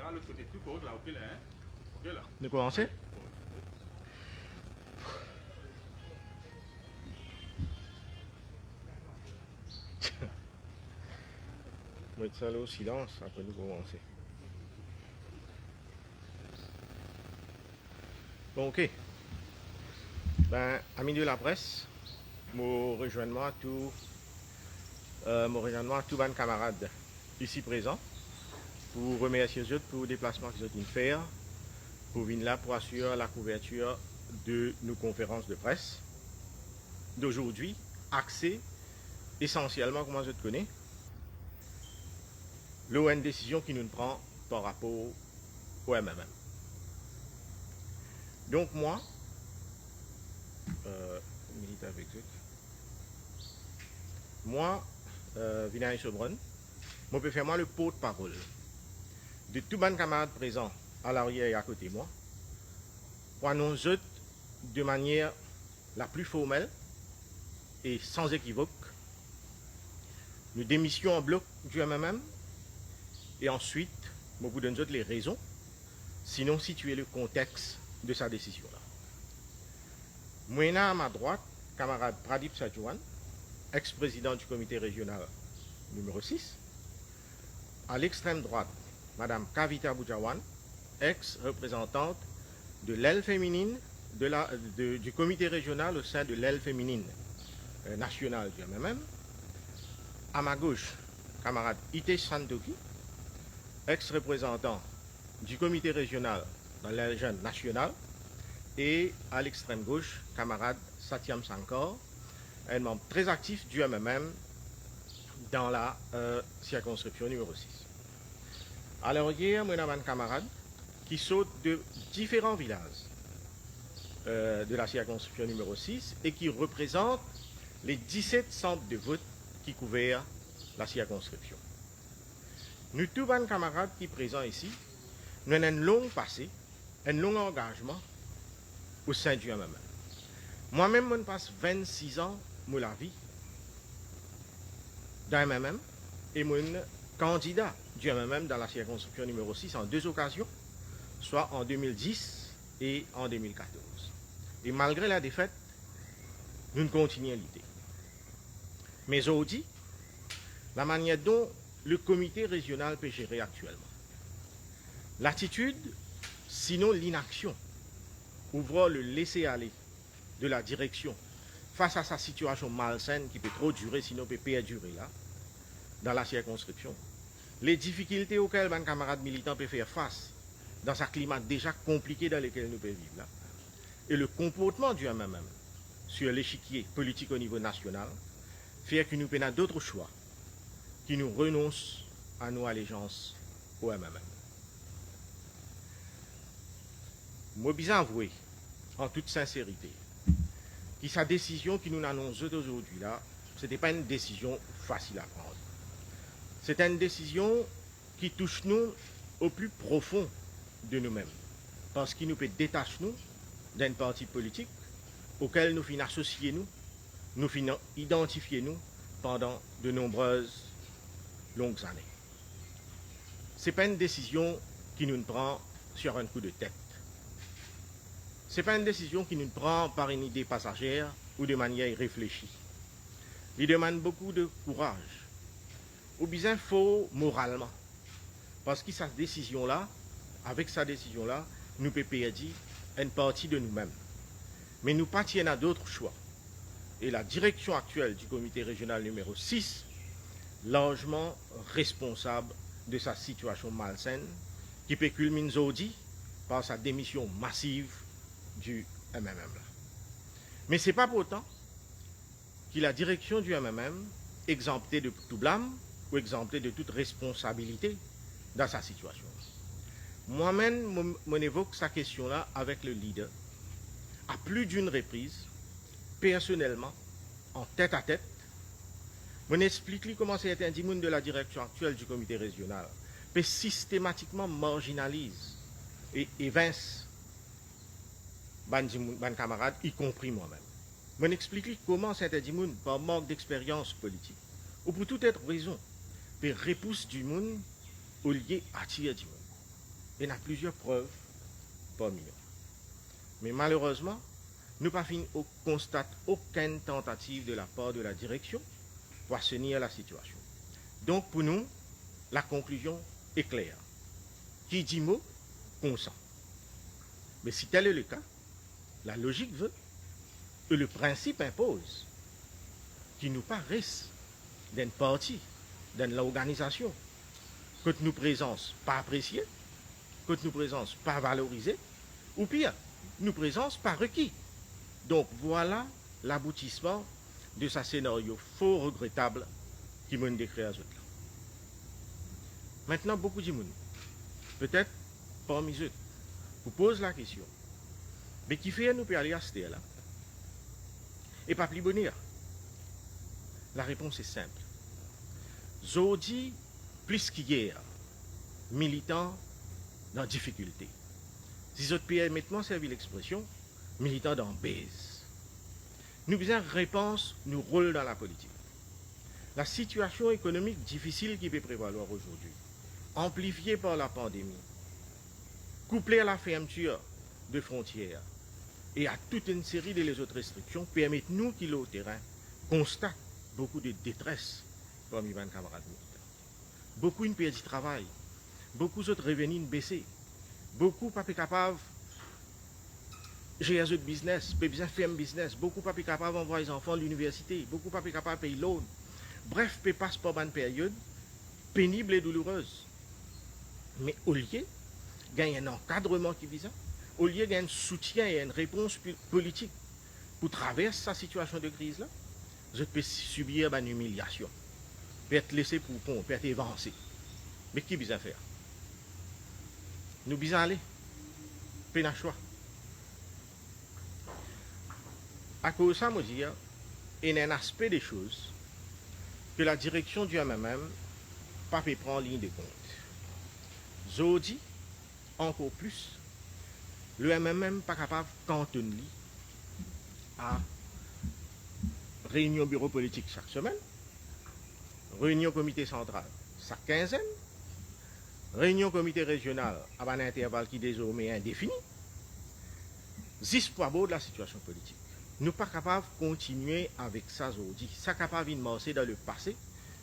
caméra, l'autre côté tout court, là, ok là, hein? Ok là. De commencer? Mettre ça là au silence, après nous commencer. Bon, ok. Ben, amis de la presse, mon rejoindre à tous mes camarades ici présents pour remercier eux pour le déplacement qu'ils ont fait pour venir là pour assurer la couverture de nos conférences de presse d'aujourd'hui, axées essentiellement, comment je te connais, l'ON décision qui nous prend par rapport au MMM. Donc moi, milite avec eux. Moi, Vinay Sobron, je peux faire moi le porte-parole de tous mes camarades présents à l'arrière et à côté de moi pour annoncer de manière la plus formelle et sans équivoque nous démission en bloc du MMM et ensuite, je vous donne les raisons, sinon situer le contexte de sa décision-là. Moi, à ma droite, camarade Pradip Sajouan, ex-président du comité régional numéro 6. À l'extrême droite, Madame Kavita Boujawan, ex-représentante de l'aile féminine du comité régional au sein de l'aile féminine nationale du MMM. À ma gauche, camarade Itesh Santoki, ex-représentant du comité régional dans l'aile jeune nationale. Et à l'extrême gauche, camarade Satyam Sankar, un membre très actif du MMM dans la circonscription numéro 6. Alors hier, moi, j'ai un camarade qui saute de différents villages de la circonscription numéro 6 et qui représente les 17 centres de vote qui couvrent la circonscription. Nous, tous les camarades qui sont présents ici, nous avons un long passé, un long engagement au sein du MMM. Moi-même, je passe 26 ans de la vie dans le MMM et je suis candidat du MMM dans la circonscription numéro 6 en 2 occasions, soit en 2010 et en 2014. Et malgré la défaite, nous continuons à lutter. Mais aujourd'hui, la manière dont le comité régional peut gérer actuellement, l'attitude, sinon l'inaction, ouvrant le laisser-aller de la direction face à sa situation malsaine qui peut trop durer, sinon peut perdurer là, dans la circonscription. Les difficultés auxquelles mes camarades militants peuvent faire face dans ce climat déjà compliqué dans lequel nous pouvons vivre là, et le comportement du MMM sur l'échiquier politique au niveau national, fait que nous avons d'autres choix qui nous renoncent à nos allégeances au MMM. Moi, bien avoué, en toute sincérité, que sa décision qui nous annonce aujourd'hui là, ce n'était pas une décision facile à prendre. C'est une décision qui touche nous au plus profond de nous-mêmes, parce qu'il nous peut détacher nous d'un parti politique auquel nous finissons associer nous finissons identifier nous pendant de nombreuses longues années. Ce n'est pas une décision qui nous prend sur un coup de tête. Ce n'est pas une décision qui nous prend par une idée passagère ou de manière irréfléchie. Il demande beaucoup de courage, ou bien faux moralement. Parce que cette décision-là, avec sa décision-là, nous peut perdre une partie de nous-mêmes. Mais nous partons à d'autres choix. Et la direction actuelle du comité régional numéro 6, largement responsable de sa situation malsaine, qui peut culminer aujourd'hui par sa démission massive du MMM. Mais ce n'est pas pour autant que la direction du MMM exemptée de tout blâme ou exemptée de toute responsabilité dans sa situation. Moi-même, je évoque sa question-là avec le leader à plus d'une reprise, personnellement, en tête à tête. Je explique comment cet individu de la direction actuelle du comité régional peut systématiquement marginalise et évince mes camarades, y compris moi-même. Je explique comment cet individu, par manque d'expérience politique, ou pour toute autre raison, peut repousser du monde au lieu d'attirer du monde. et n'a plusieurs preuves parmi nous. Mais malheureusement, nous pas constate aucune tentative de la part de la direction pour assainir la situation. Donc pour nous, la conclusion est claire. Qui dit mot, consent. Mais si tel est le cas, la logique veut et le principe impose qu'il nous paraisse d'une partie, d'une organisation, que nous présence pas appréciée, que nous présence pas valorisée, ou pire, nous présence pas requis. Donc voilà l'aboutissement de ce scénario fort regrettable qui m'a décrit à autres. Maintenant, beaucoup de monde, peut-être parmi eux, vous posent la question, mais qui fait nous aller à ce là et pas plus bonheur? La réponse est simple. Zodi, plus qu'hier, militant dans difficulté. Si vous permettez-moi servir l'expression, militant dans baise. Nous besoin réponse, nous rôle dans la politique. La situation économique difficile qui peut prévaloir aujourd'hui, amplifiée par la pandémie, couplée à la fermeture de frontières et à toute une série de les autres restrictions, permettent nous qui au terrain constate beaucoup de détresse parmi mes camarades militaires. Beaucoup ont perdu du travail, beaucoup d'autres revenus ont baissé, beaucoup pas capables de gérer un business, pas besoin de faire un business, beaucoup pas capables d'envoyer les enfants à l'université, beaucoup pas capables de payer l'eau. Bref, peut passer par une période pénible et douloureuse. Mais au lieu de gagner un encadrement qui vise, au lieu de gagner un soutien et une réponse politique pour traverser cette situation de crise-là, je peux subir une humiliation, peut être laissé pour compte, peut être avancé. Mais qui besoin faire? Nous besoin aller, pas de choix. À cause de ça, je dis, il y a un aspect des choses que la direction du MMM pas peut prendre en ligne de compte. Zodi, encore plus, le MMM n'est pas capable de cantonner à réunion bureau politique chaque semaine, réunion comité central chaque quinzaine, réunion comité régional à un intervalle qui est désormais indéfini. C'est pas beau de la situation politique. Nous ne sommes pas capables de continuer avec ça, Zodi. Ça capable de marcher dans le passé,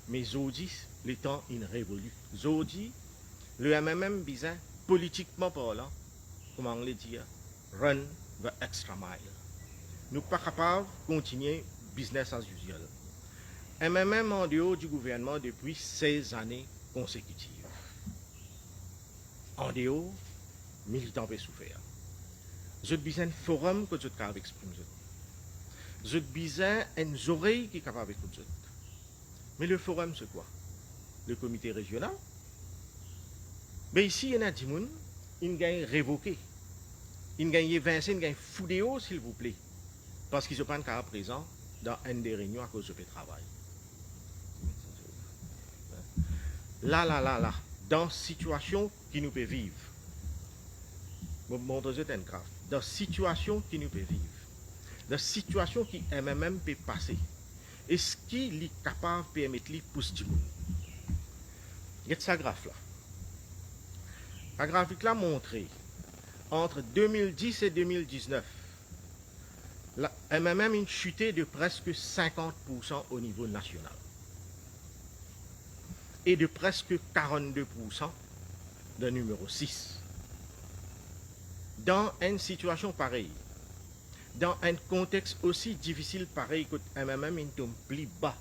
mais Zodi, le temps est révolu. Zodi, le MMM bizarre, politiquement parlant, comment on le dit, run the extra mile. Nous ne sommes pas capables de continuer business as usual. MMM en dehors du gouvernement depuis 16 années consécutives. En dehors, militants peuvent souffrir. Je besoin un forum que je suis capable d'exprimer. Je besoin une oreille qui est capable d'écouter. Mais le forum, c'est quoi? Le comité régional. Mais ici, il y en a des gens qui gagnent révoqué. Ils gagnent évincé, ils gagnent foudéo, s'il vous plaît. Parce qu'ils ne sont pas présents dans une des réunions à cause de travail. Là, dans la situation qui nous peut vivre, je vais vous montrer un graphe. Dans la situation qui nous peut vivre, dans la situation qui MMM peut passer, est-ce qu'il est capable de permettre de pousser du monde? Il y a ce graphe-là. La graphique là montre entre 2010 et 2019, la MMM a une chuté de presque 50% au niveau national et de presque 42% de numéro 6. Dans une situation pareille, dans un contexte aussi difficile pareil que MMM est plus bas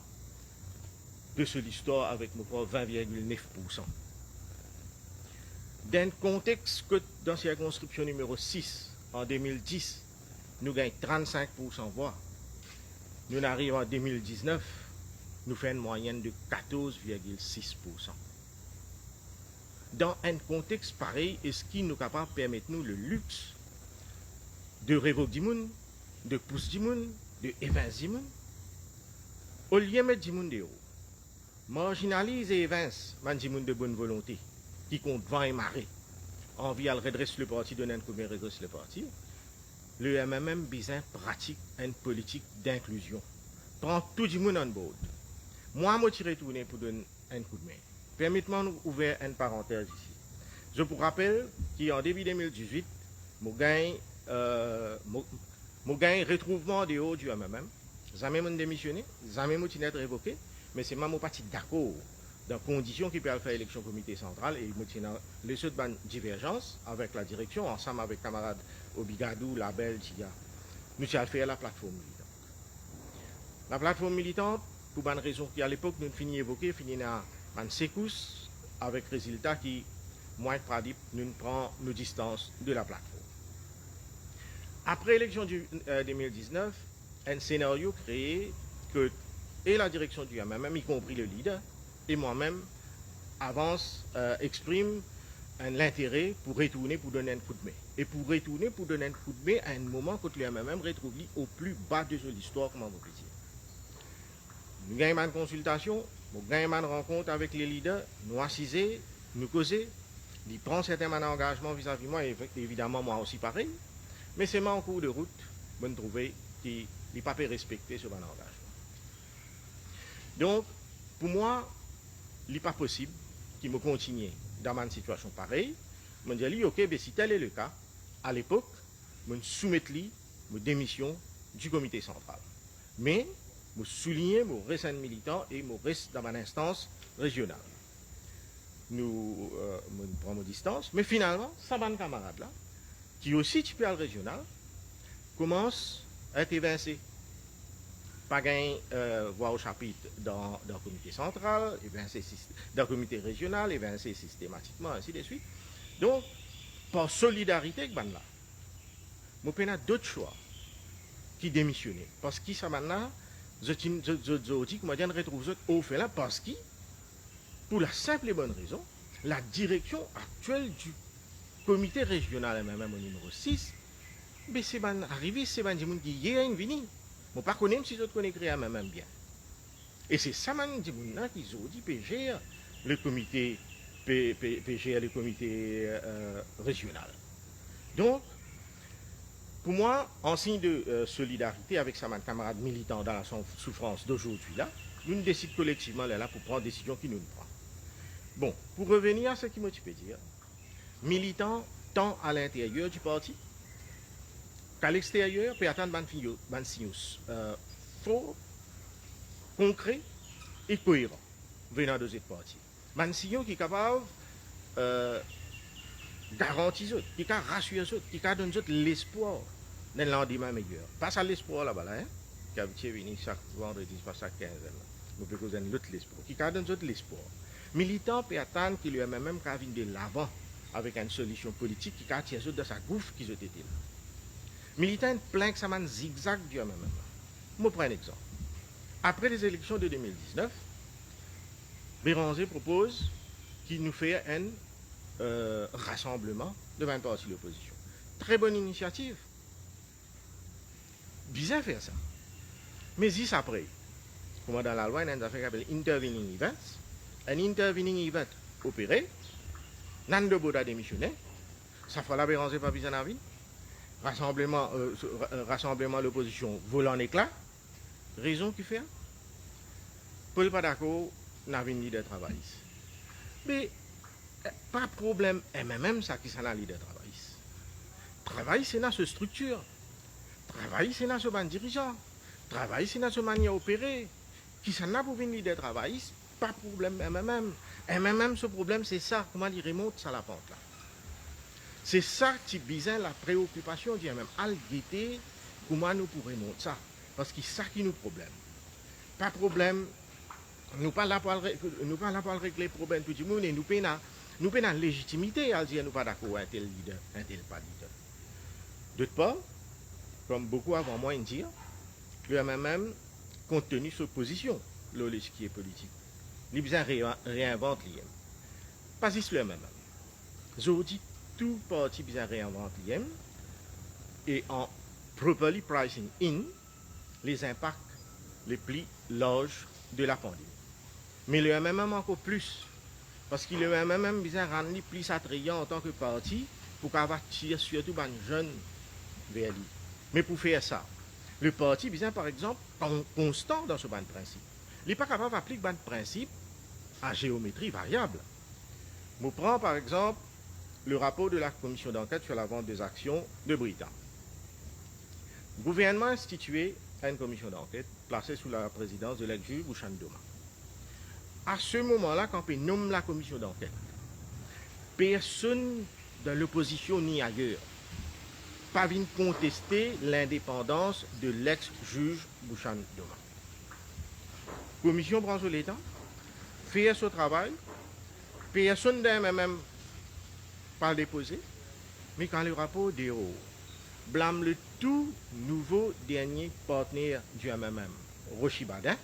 de ce l'histoire avec mon 20,9%. Dans un contexte que dans la circonscription numéro 6, en 2010, nous gagnons 35% voix. Nous arrivons en 2019, nous faisons une moyenne de 14,6%. Dans un contexte pareil, est-ce qu'il nous est capable de permettre nous le luxe de révoquer du monde, de pousser du monde, de évincer du monde? Au lieu de mettre du monde dehors, marginalise et évince du monde de bonne volonté, qui compte vent et marée, envie de redresser le parti, donner un coup de redresser le parti, le MMM bizarre pratique une politique d'inclusion. Prend tout le monde en board. Moi, je suis retourné pour donner un coup de main. Permettez-moi d'ouvrir une parenthèse ici. Je vous rappelle qu'en début 2018, je gagne retrouvement de haut du MMM. Jamais mon démissionné, jamais mon titre révoqué, mais c'est même parti d'accord dans conditions qui peuvent faire élection comité central et les autres divergences avec la direction, ensemble avec camarades Obigadou, Label, Tia. Nous allons faire la plateforme militante. La plateforme militante, pour une raison qui à l'époque nous finissons évoquer, finit dans une sécousse avec résultat qui, moi et Pradip, nous prend nos distances de la plateforme. Après l'élection du 2019, un scénario créé que et la direction du MMM, y compris le leader, et moi-même, exprime l'intérêt pour retourner pour donner un coup de main. Et pour retourner pour donner un coup de main à un moment quand le MMM retrouve au plus bas de l'histoire, comment vous pouvez dire. Nous gagnons une consultation, nous gagnons une rencontre avec les leaders, nous assisons, nous causons, ils prennent certains engagements vis-à-vis de moi, et évidemment moi aussi pareil. Mais c'est en cours de route, je trouve qu'il n'est pas respecté ce engagement. Donc, pour moi, il n'est pas possible qu'il me continue dans une situation pareille. Je me dis, ok, ben, si tel est le cas, à l'époque, je soumets ma démission du comité central. Mais, je souligne mon récent militant et mon reste dans ma instance régionale. Nous prenons distance, mais finalement, ça va un camarade là, qui aussi typé régional, commence à être évincé. Pas gagné voix au chapitre dans le comité central, évincé dans le comité régional, évincé systématiquement, ainsi de suite. Donc, par solidarité avec Banla, je peux d'autres choix qui démissionnaient. Parce que ça maintenant, je dis que je retrouve au fait là, parce que, pour la simple et bonne raison, la direction actuelle du comité régional, même au numéro 6, mais c'est arrivé, c'est des gens qui y sont venus. Je ne connais pas si je connais même bien. Et c'est ça qui ont dit PGR, le comité PGR, le comité régional. Donc, pour moi, en signe de solidarité avec sa camarade militant dans la souffrance d'aujourd'hui, là, nous décidons collectivement là pour prendre des décisions qui nous prend. Bon, pour revenir à ce qui me peut dire, militant tant à l'intérieur du parti qu'à l'extérieur, peut attendre des signaux faux, concrets et cohérents venant de cette partie. Des signaux qui sont capables de garantir, qui sont rassurés, qui donnent l'espoir d'un lendemain meilleur. Pas ça l'espoir là-bas, hein, qui a venu chaque vendredi, chaque 15 ans. Nous pouvons donner l'autre l'espoir, qui donne l'espoir. Militant peut attendre qu'il y ait même qu'à venir de l'avant avec une solution politique qui tient de sa gouffre qui était là. Militant plein que ça m'a zigzag du même. Je prends un exemple. Après les élections de 2019, Béranger propose qu'il nous fait un rassemblement de 20 partis de l'opposition. Très bonne initiative. Bizarre faire ça. Mais 10 après, comme dans la loi, il y a une affaire qui s'appelle intervening events. Un intervening event opéré, Nando Boda démissionné, ça fera la Béranger pas besoin d'avis. Rassemblement de l'opposition volant en éclat. Raison qui fait. Paul pas d'accord, n'a pas leader de travail. Mais pas de problème, même ça qui s'en a leader de travail. Travail, c'est dans ce structure. Travail, c'est dans ce ban dirigeant. Travail, c'est dans ce manière opérée. Qui s'en a pour venir leader de travail, pas de problème, même ce problème, c'est ça, comment il remonte ça la pente là. C'est ça qui bizarre la préoccupation du même algueté, comment nous pourrions monter ça. Parce que c'est ça qui nous problème. Pas de problème, nous pas là pour régler les problèmes tout le monde, et nous pas la légitimité à dire nous pas d'accord avec un tel leader, un tel pas leader. D'autre part, comme beaucoup avant moi dire, le MMM, compte tenu de sa position, l'échiquier politique, il besoin réinvente l'IM. Pas juste le MMM. Je vous dis, tout parti besoin réinvente l'IM et en properly pricing in les impacts les plus larges de la pandémie. Mais le MMM encore plus, parce que le MMM besoin rendre plus attrayant en tant que parti pour qu'avoir tiré surtout les jeunes vers lui. Mais pour faire ça, le parti besoin par exemple constant dans ce ban de principe. Il n'est pas capable d'appliquer ban de principe à géométrie variable. Je prends par exemple le rapport de la commission d'enquête sur la vente des actions de Britam. Le gouvernement a institué une commission d'enquête placée sous la présidence de l'ex-juge Bouchan Doma. À ce moment-là, quand on nomme la commission d'enquête, personne dans l'opposition ni ailleurs pas vient contester l'indépendance de l'ex-juge Bouchan Doma. La commission prend sur l'État, fait son travail, personne d'un même pas déposé, mais quand le rapport déroule, blâme le tout nouveau dernier partenaire du MMM, Rochi Badin,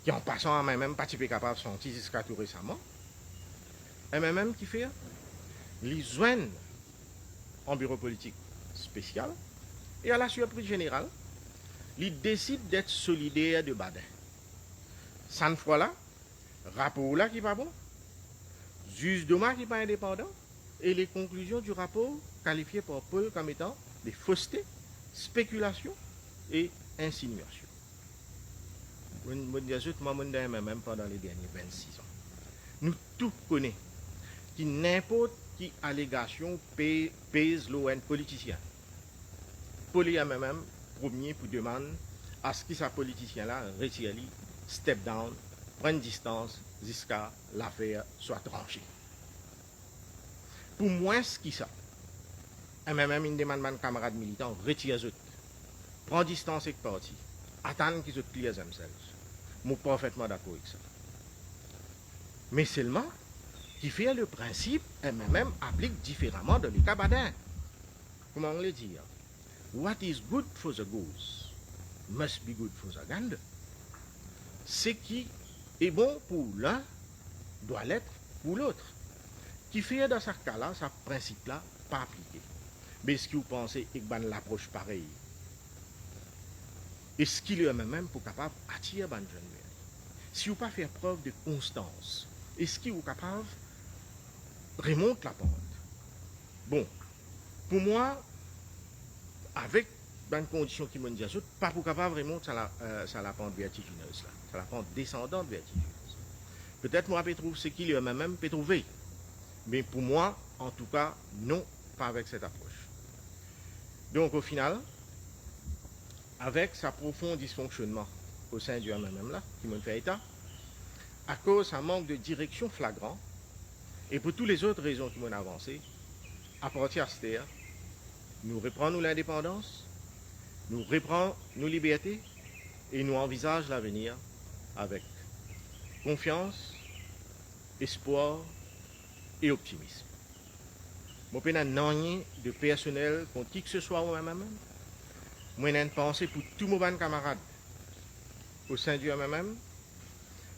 qui en passant à MMM, pas capable de sortir jusqu'à tout récemment. MMM qui fait les joindre en bureau politique spécial et à la surprise générale, il décide d'être solidaire de Badin. Cette fois-là, rapport là qui n'est pas bon, juge Doma qui n'est pas indépendant, et les conclusions du rapport qualifiées par Paul comme étant des faussetés, spéculations et insinuations. Même pendant les derniers 26 ans. Nous tous connaissons que n'importe qui allégation pèse l'ON politicien. Pour les MMM, premier pour demander à ce que ce politicien-là retire, step down, prenne distance jusqu'à l'affaire soit tranchée. Pour moi, ce qui ça, MMM, il demande à mes camarades militants, retire les autres, prend distance avec le parti, attendre qu'ils autres clear themselves. Je suis parfaitement d'accord avec ça. Mais seulement, qui fait le principe, MMM applique différemment dans le cas Badin. Comment on le dit? What is good for the goose must be good for the gander. Ce qui est bon pour l'un doit l'être pour l'autre. Qui fait dans ce cas-là, ce principe-là, pas appliqué. Mais est-ce que vous pensez qu'il y a une approche pareille? Est-ce qu'il est même pour capable d'attirer les jeunes? Si vous ne faites pas preuve de constance, est-ce qu'il est capable de remonter la pente? Bon, pour moi, avec une condition qui me dit, pas pour capable de remonter ça la pente vertigineuse, ça la pente descendante vertigineuse. Peut-être moi, je trouve ce qu'il est même peut trouver. Mais pour moi, en tout cas, non, pas avec cette approche. Donc, au final, avec sa profond dysfonctionnement au sein du MMM, là, qui me fait état, à cause d'un manque de direction flagrant, et pour toutes les autres raisons qui m'ont avancé, à partir de cette terre, nous reprenons l'indépendance, nous reprenons nos libertés, et nous envisageons l'avenir avec confiance, espoir et optimisme. Je n'ai pas de personnel contre qui que ce soit au MMM. Je n'ai une pensée pour tous mes camarades au sein du MMM.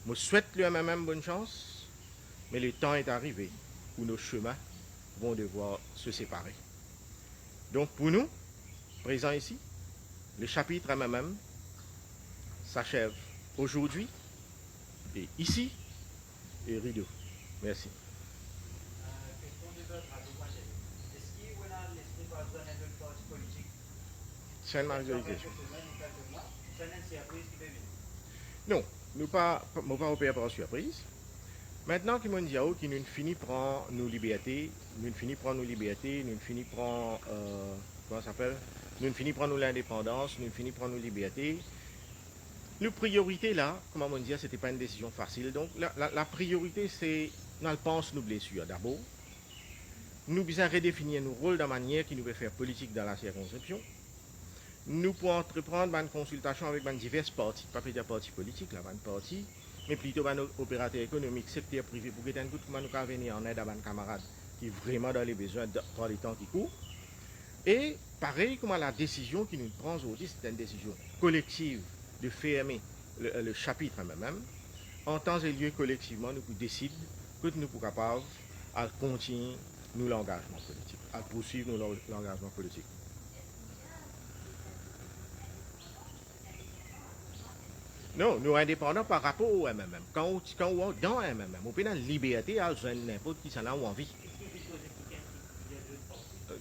Je souhaite le MMM bonne chance, mais le temps est arrivé où nos chemins vont devoir se séparer. Donc pour nous, présents ici, le chapitre MMM s'achève aujourd'hui et ici et rideau. Merci. C'est une majorité. Non, nous pas opérer par surprise. Maintenant que nous disons que nous finissons prendre nos libertés, nous finissons prendre comment ça s'appelle? Nous finissons prendre l'indépendance, nous finissons prendre nos libertés. La priorité là, comment on dit, c'était pas une décision facile. Donc la priorité c'est, nous pensons nos blessures d'abord. Nous devons redéfinir nos rôles de la manière qui nous veut faire politique dans la circonscription. Nous pouvons entreprendre une consultation avec divers partis, pas dire partis politiques, là, partis, mais plutôt des opérateurs économiques, secteur privé, pour que nous puissions venir en aide à nos camarades qui sont vraiment dans les besoins dans les temps qui courent. Et pareil, comme la décision qui nous prend aujourd'hui, c'est une décision collective de fermer le chapitre même. En temps et lieu, collectivement, nous décidons que nous sommes capables de continuer nous l'engagement politique, à poursuivre l'engagement politique. Non, nous sommes indépendants par rapport au MMM. Quand on est dans le MMM, on peut avoir la liberté à joindre n'importe qui s'en a envie.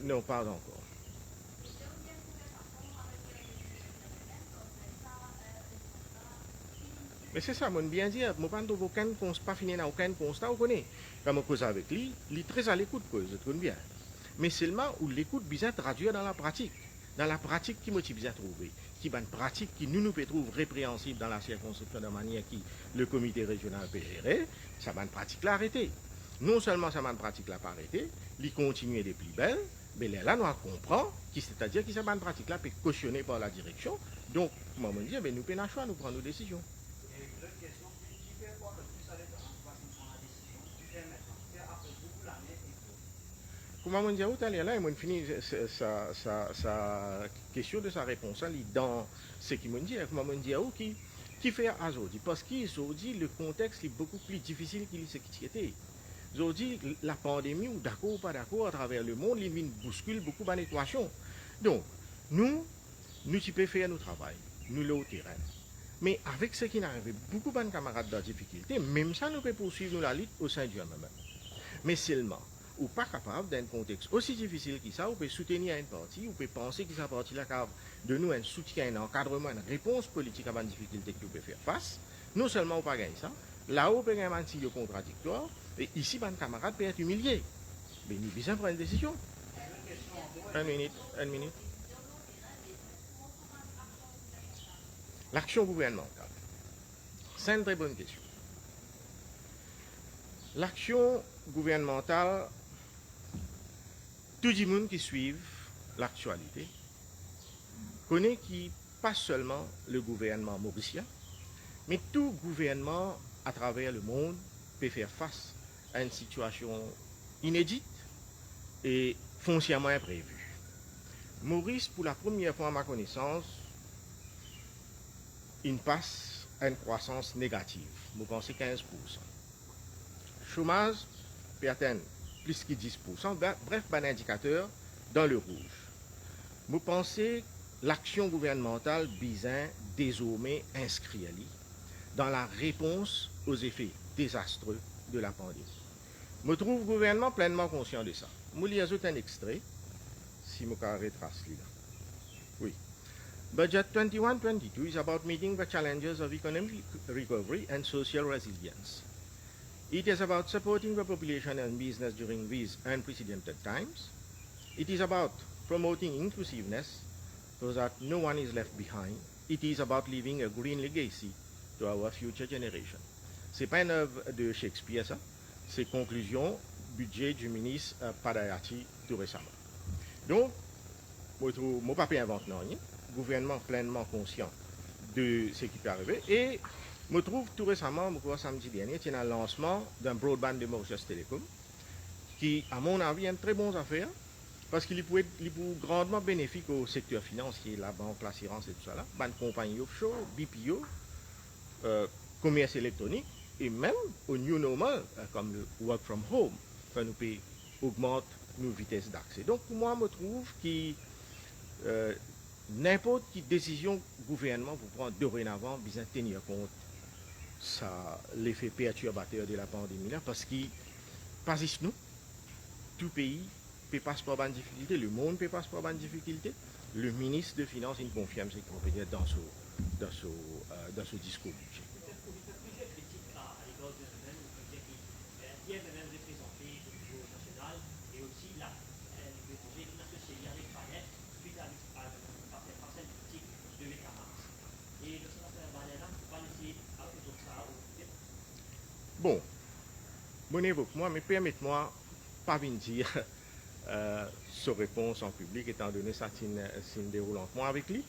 Non, pas encore. Mais c'est ça, moi bien dire, moi pas aucun constat, pas fini dans aucun constat, vous connaissez. Quand je cause avec lui, il est très à l'écoute, je trouve bien. Mais seulement où l'écoute bien traduire dans la pratique. Dans la pratique qui motive bien trouver, qui est une pratique qui nous peut trouver répréhensible dans la circonscription de manière qui le comité régional peut gérer, ça va une pratique là arrêter. Non seulement ça va une pratique là pas arrêter, il continue des plus belles, mais là nous comprend, c'est-à-dire que ça va une pratique là peut cautionner par la direction. Donc, moi je dis, nous prenons choix, nous prenons nos décisions. Comment on dit tout à l'heure, on finit sa question de sa réponse dans ce qu'il m'a dit. Comment on dit qui fait à aujourd'hui? Parce qu'aujourd'hui, le contexte est beaucoup plus difficile qu'il ce qui était. Aujourd'hui, la pandémie, ou d'accord ou pas d'accord, à travers le monde, il bouscule beaucoup d'équations. Donc, nous pouvons faire notre travail, nous le au terrain. Mais avec ce qui n'arrive, beaucoup de camarades dans la difficulté, même ça, nous pouvons poursuivre la lutte au sein du même. Mais seulement, ou pas capable d'un contexte aussi difficile que ça, vous pouvez soutenir une partie, vous pouvez penser que cette partie-là de nous un soutien, un encadrement, une réponse politique à une difficulté que vous pouvez faire face. Non seulement vous ne pouvez pas gagner ça, là où vous pouvez gagner un signe contradictoire, et ici, votre camarade peut être humilié. Mais nous devons prendre une décision. Une minute. L'action gouvernementale. C'est une très bonne question. L'action gouvernementale, tout le monde qui suit l'actualité connaît qui pas seulement le gouvernement mauricien, mais tout gouvernement à travers le monde peut faire face à une situation inédite et foncièrement imprévue. Maurice, pour la première fois à ma connaissance, il passe à une croissance négative, vous pensez 15%. Chômage peut atteindre plus que 10%, bref, un indicateur dans le rouge. Vous pensez l'action gouvernementale bizarre désormais inscrite dans la réponse aux effets désastreux de la pandémie. Je trouve le gouvernement pleinement conscient de ça. Je lis un extrait, si je retrace là. Oui. Budget 21-22 is about meeting the challenges of economic recovery and social resilience. It is about supporting the population and business during these unprecedented times. It is about promoting inclusiveness so that no one is left behind. It is about leaving a green legacy to our future generation. Ce n'est pas une œuvre de Shakespeare, ça. C'est conclusion budget du ministre Padayati tout récemment. Donc, mon papa invente rien. Gouvernement pleinement conscient de ce qui peut arriver. Et je trouve tout récemment, je crois samedi dernier, il y a un lancement d'un broadband de Mauritius Telecom qui, à mon avis, est une très bonne affaire parce qu'il peut grandement bénéfique au secteur financier, la banque, l'assurance et tout ça, là, compagnie offshore, BPO, commerce électronique et même au new normal, comme le work from home, quand nous augmente nos vitesses d'accès. Donc, pour moi, je trouve que n'importe quelle décision gouvernement vous prend dorénavant, besoin de tenir compte l'effet perturbateur de la pandémie là, parce que pas juste nous, tout pays peut passer par une difficulté, le monde peut passer par une difficulté. Le ministre de Finances il confirme ce qu'on peut dire dans ce discours budget. Bon, bon évoque-moi, mais permettez-moi pas venir dire sa réponse en public, étant donné ça c'est une déroule entre moi avec lui.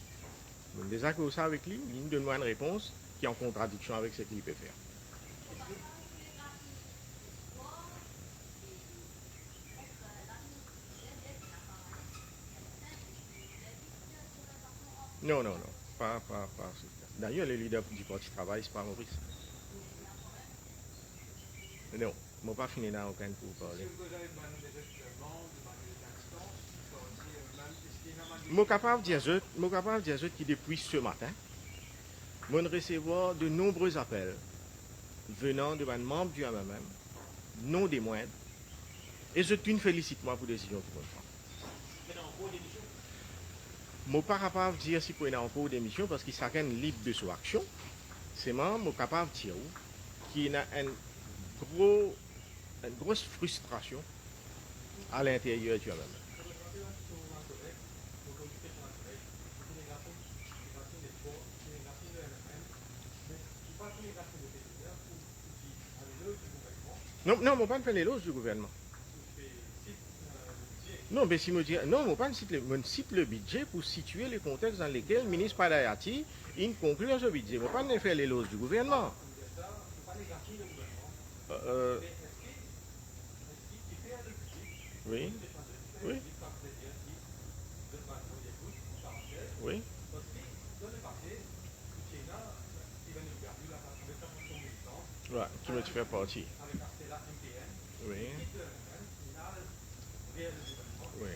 Je suis désaccord ça avec lui, il nous donne une réponse qui est en contradiction avec ce qu'il peut faire. Non, pas. D'ailleurs, le leader du Parti Travail, c'est pas Maurice. Non, je n'ai pas fini dans aucun pour parler. Je suis capable de dire que depuis ce matin, je recevoir de nombreux appels venant de membres du MMM, non des moindres, et je te félicite moi pour la décision que vous prenez. Je ne suis pas capable de dire si vous êtes en cours d'émission parce qu'il s'agit libre de son action. c'est moi, je suis capable de dire qu'il y a une grosse frustration à l'intérieur du même. Non, non, je ne pas faire l'éloge du gouvernement. Non, mais si je dis, non, je ne cite le budget pour situer le contexte dans lequel le ministre Padayati conclut ce budget. Je ne pas faire l'éloge du gouvernement. Oui, oui, oui. Ouais, qui me fait partie. Oui. Oui.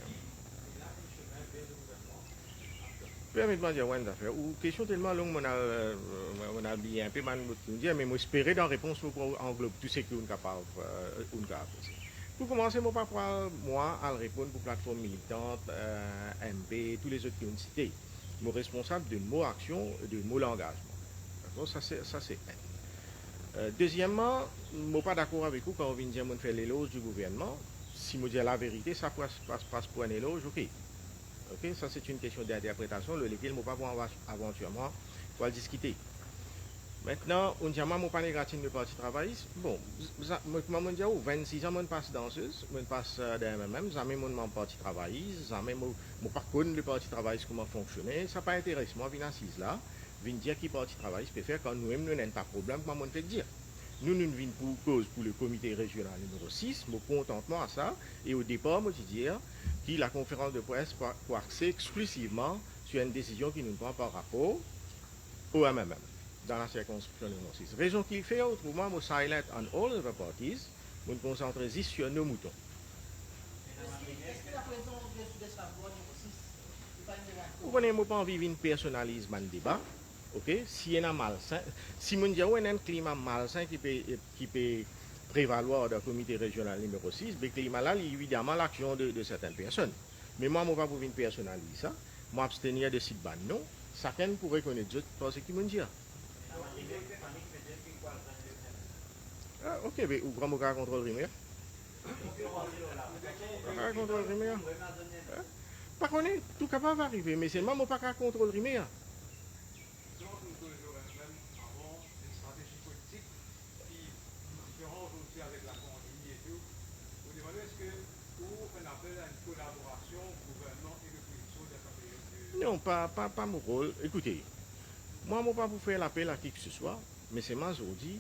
Permettez-moi de dire une affaire. Ou question tellement longue, on a bien un peu mal dire, mais j'espérais dans la réponse pour englober tout ce qu'on est capable de faire. Pour commencer, moi, pas moi à répondre pour plateforme militante, MP, tous les autres qui ont cité. Je suis responsable de mot action et de mot langagement. D'accord, ça c'est un. Deuxièmement, je ne suis pas d'accord avec vous quand on vient dire qu'on fait l'éloge du gouvernement. Si je dis la vérité, ça passe pour un éloge, ok. Ok, ça c'est une question d'interprétation, lequel je ne peux pas aventureusement pour discuter. Maintenant, on dit que je ne suis pas négatif de parti travailliste. Bon, je me dis 26 ans, je passe danseuse, je passe dans même, jamais mon parti travailliste, jamais je pas connais le parti travailliste comment fonctionner, ça pas intéresse moi, je viens assise là, je viens dire qui parti travailliste peut faire quand nous-mêmes nous n'avons pas de problème, comment on fait dire. Nous venons pour cause pour le comité régional numéro 6, mon contentement à ça, et au départ, je dis que la conférence de presse pour axer exclusivement sur une décision qui nous prend par rapport au MMM, dans la circonscription numéro 6. Raison qu'il fait, autrement, je silent on all other parties, je me concentre juste sur nos moutons. Vous connaissez, je n'ai pas envie de personnaliser le débat. Okay? Si y a malsain, si on dit qu'il y a un climat malsain qui peut prévaloir dans le comité régional numéro 6, le climat là, évidemment, l'action de certaines personnes. Mais moi, je ne vais pas pour personnaliser ça. Moi, abstenir de sites ban non. Chacun pourrait connaître d'autres parce qu'il me dit. Ah, ok, mais où grand moka contrôle primaire? Contrôle primaire? Par contre, tout capable d'arriver, mais c'est moi, pas qu'à contrôle primaire. Non, pas mon rôle. Écoutez, moi, je ne pas pour faire l'appel à qui que ce soit, mais c'est moi aujourd'hui,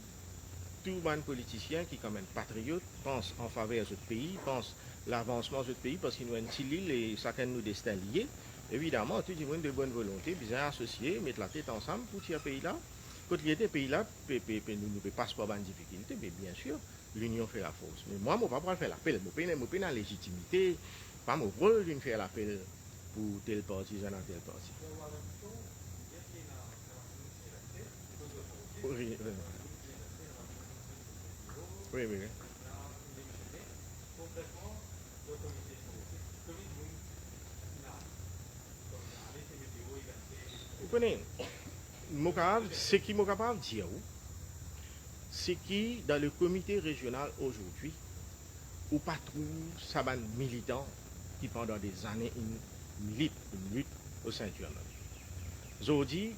tout le monde politicien qui, comme un patriote, pense en faveur de notre pays, pense l'avancement de notre pays, parce qu'il nous a une petite île et chacun de nos destins liés. Évidemment, tout le monde de bonne volonté, bien associé, mettre la tête ensemble pour tirer le pays là. Quand il y a des pays là, nous ne passons pas de difficultés, mais bien sûr, l'union fait la force. Mais moi, je ne vais pas faire l'appel. Je ne pas la légitimité, pas mon rôle de faire l'appel pour tel parti, tel parti. Oui, oui, oui. Vous connaissez, ce qui est capable de dire, c'est qui dans le comité régional aujourd'hui, ou pas trouve ça militant qui pendant des années militent au sein du MMM. Aujourd'hui,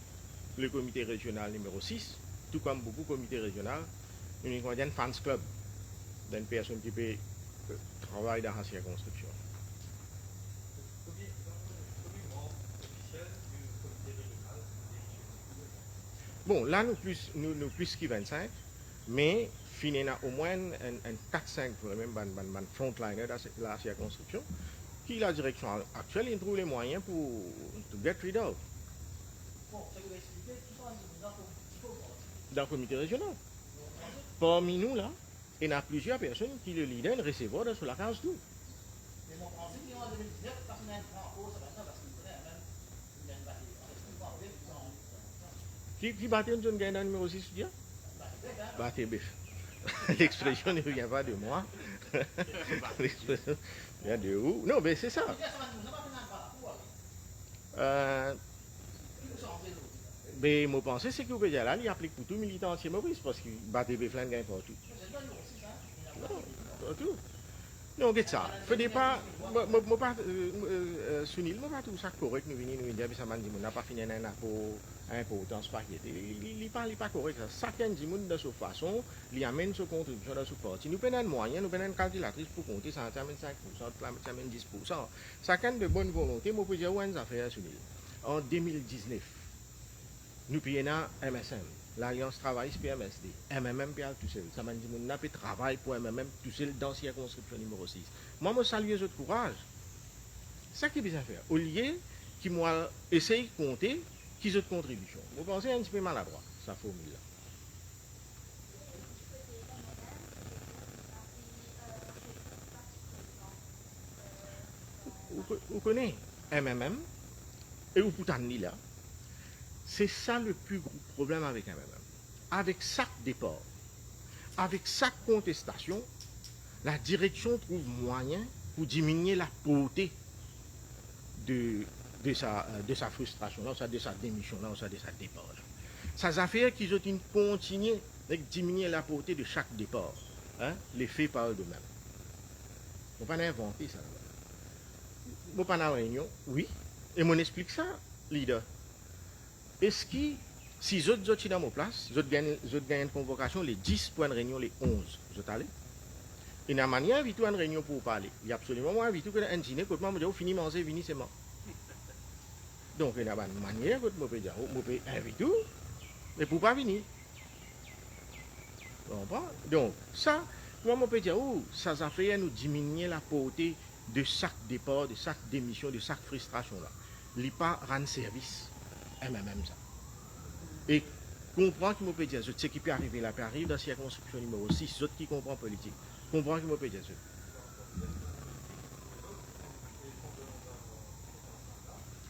le comité régional numéro 6, tout comme beaucoup de comités régionaux, nous avons un fans club d'une personne qui peut travailler dans la circonscription. Bon, là, nous plus que 25, mais il y a au moins un 4-5 même frontliner dans la circonscription qui la direction actuelle, il trouve les moyens pour get rid of. Dans le comité régional. Parmi nous, là, il y a plusieurs personnes qui le leader ne recevoir sur la case tout. Qui battait une zone gagnante numéro 6, tu dis? Battait bif. L'expression ne vient pas de moi. L'expression vient de où? Non, mais c'est ça. Mais mon pensée, c'est que vous pouvez dire là, il applique pour tout militant anti-Maurice parce qu'il bat des flingues partout. Non, partout. Non, regarde ça. Faites pas. Moi, pas. Sunil, moi, pas tout ça correct. Nous venons nous dire, ça m'a dit, on n'a pas fini un impôt. Importance pas. Il n'est pas correct. Chacun dit, de sa façon, il amène sa contribution dans ce parti. Nous prenons un moyen, nous prenons une calculatrice pour compter, ça amène 5%, ça amène 10%. Chacun de bonne volonté, moi, je peux dire, où est-ce affaire, Sunil? En 2019, nous payons MSM. L'Alliance travailliste PMSD. MMM tout seul. Ça m'a dit, on n'a pas de travail pour MMM tout seul dans la circonscription numéro 6. Moi, je salue votre courage. C'est ça qui est bien faire. Au lieu qui moi essaye de compter qui ont contribution. Vous pensez un petit peu maladroit, sa formule-là. Vous connaissez MMM et vous pouvez là. C'est ça le plus gros problème avec MMM. Avec chaque départ, avec chaque contestation, la direction trouve moyen pour diminuer la portée de sa frustration, de sa démission, de sa départ. Ça a fait qu'ils ont continué à diminuer la portée de chaque départ. Hein? Les faits parlent d'eux-mêmes. On ne peut pas inventer ça. On ne peut pas en réunion, oui. Et on explique ça, leader. Est-ce que si je suis dans mon place, je gagne une convocation les 10 pour une réunion les 11, je suis allé. Et la manière invite une réunion pour parler. Il y a absolument moi invite que un dîner quand moi je dis fini manger, fini c'est mort. Donc il y a une manière que je peux dire, je peux inviter mais pour pas venir. Donc ça, moi je peux dire, ça fait nous diminuer la portée de chaque départ, de chaque démission, de chaque frustration là. Il n'y a pas rendre service. Même ça. Et comprendre qu'il peut dire, ce qui peut arriver là, peut arriver dans la circonscription numéro 6, ceux qui comprennent politique. Comprendre qu'il peut dire ça.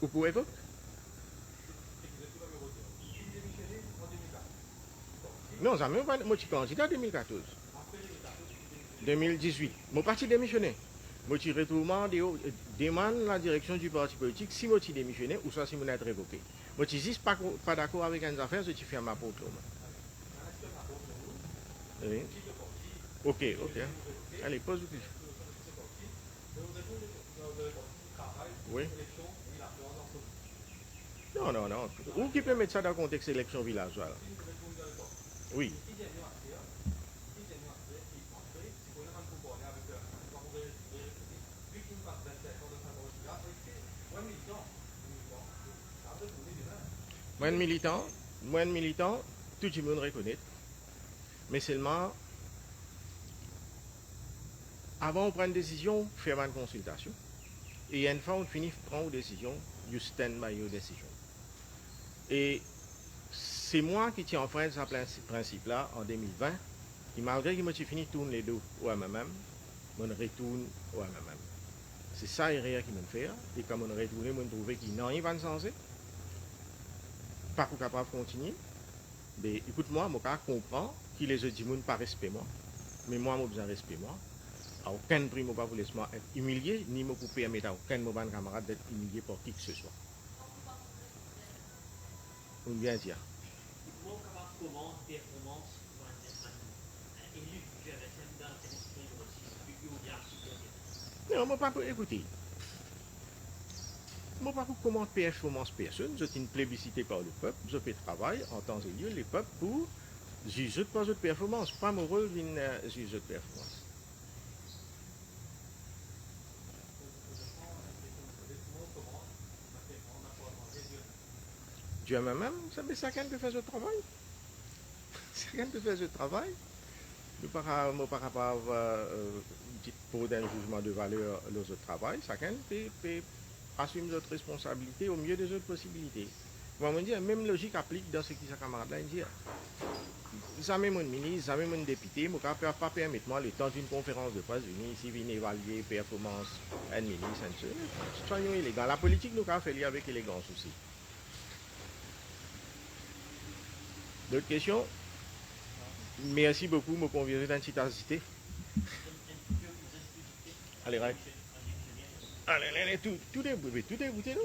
Vous pouvez évoquer? Non, ça même pas. Moi, je suis candidat en 2014. 2018. Mon parti démissionné. Moi, je demande la direction du parti politique si moi, je démissionné ou soit si je suis révoqué. Moi, je suis pas d'accord avec une affaire, je ferme ma porte. Oui. Ok. Allez, pose-vous. Oui. Non. Où qui peut mettre ça dans le contexte élection villageoise? Oui. Moi, militant, tout le monde reconnaît. Mais seulement, avant de prendre une décision, faire une consultation. Et une fois on finit de prendre une décision, you stand by your decision. Et c'est moi qui tiens en frein ce principe-là en 2020, et malgré que je suis fini de tourner les deux au MMM, je retourne au MMM. C'est ça l'erreur qui me fait. Et quand on retourne, je trouve qu'il n'y a rien de sensé. Pas capable de continuer. Mais écoute-moi, je comprends qu'il les autres ne pas respect moi. Mais moi, j'ai besoin de respect moi. À aucun prix, je ne peux pas vous laisser être humilié, ni me permettre à aucun de mes camarades d'être humilié par qui que ce soit. On vient dire. Comment performance pour un élu du RSM dans la sélection non, je ne peux pas écouter. Je ne peux pas comment performance personne. C'est une plébiscité par le peuple. Je fais travail en temps et lieu, les peuples pour juger par votre performance. Pas mon rôle d'une juge de performance. Dieu même, ça fait chacun peut faire ce travail. Chacun peut faire ce travail. Nous ne pouvons pas pour un jugement de valeur dans ce travail. Chacun peut assumer notre responsabilité au mieux des autres possibilités. Moi, je dis, même logique applique dans ce qui est camarade là. Il dit, jamais mon ministre, jamais mon député, je ne peux pas permettre moi le temps d'une conférence de presse unie ici, venir évaluer performance un ministre, un seul. Soyons élégants. La politique, nous avons fait avec élégance aussi. D'autres questions? Merci beaucoup, me convier dans cette cité. Allez, tout est bouté, non?